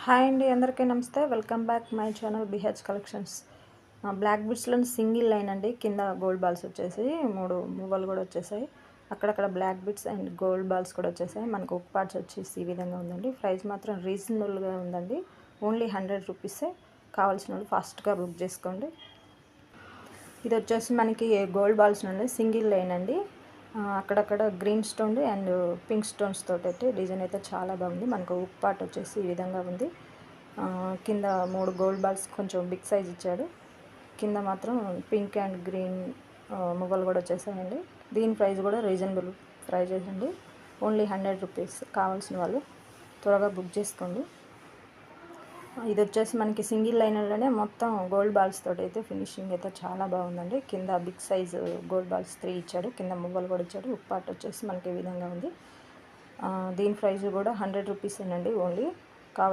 Hi అండి, అందరికీ నమస్తే. Welcome back my channel BH collections. Block బిట్స్లో సింగిల్ లైన్ అండి. కింద గోల్డ్ బాల్స్ వచ్చేసి 3 మువ్వలు కూడా వచ్చేసాయి. అక్కడక్కడ black bits and gold balls కూడా వచ్చేసాయి. మనకు ఒక పార్ట్స్ వచ్చేసి ఈ విధంగా ఉందండి. ప్రైస్ మాత్రం రీజనబుల్గా ఉందండి. ఓన్లీ 100 రూపీసే. కావాల్సిన వాళ్ళు ఫాస్ట్గా బుక్ చేసుకోండి. ఇది వచ్చేసి మనకి గోల్డ్ బాల్స్ నుండి సింగిల్ లైన్ అండి. అక్కడక్కడ green stone and pink stones తోటి అయితే డిజైన్ అయితే చాలా బాగుంది. మనకు ఉక్ పార్ట్ వచ్చేసి ఈ విధంగా ఉంది. కింద 3 గోల్డ్ బాల్స్ కొంచెం బిగ్ సైజ్ ఇచ్చాడు. కింద మాత్రం పింక్ అండ్ గ్రీన్ మువ్వలు కూడా వచ్చేసాయండి. దీని ప్రైస్ కూడా రీజనబుల్ ప్రైజెస్ అండి. Only 100 rupees. కావాల్సిన వాళ్ళు త్వరగా బుక్ చేసుకోండి. ఇది వచ్చేసి మనకి సింగిల్ లైనర్లోనే మొత్తం గోల్డ్ బాల్స్ తోటి అయితే ఫినిషింగ్ అయితే చాలా బాగుందండి. కింద బిగ్ సైజ్ గోల్డ్ బాల్స్ 3 ఇచ్చాడు. కింద మువ్వలు కూడా ఇచ్చాడు. ఉక్ పార్ట్ వచ్చేసి మనకి ఈ విధంగా ఉంది. దీని ప్రైస్ కూడా 100 రూపీసేనండి ఓన్లీ.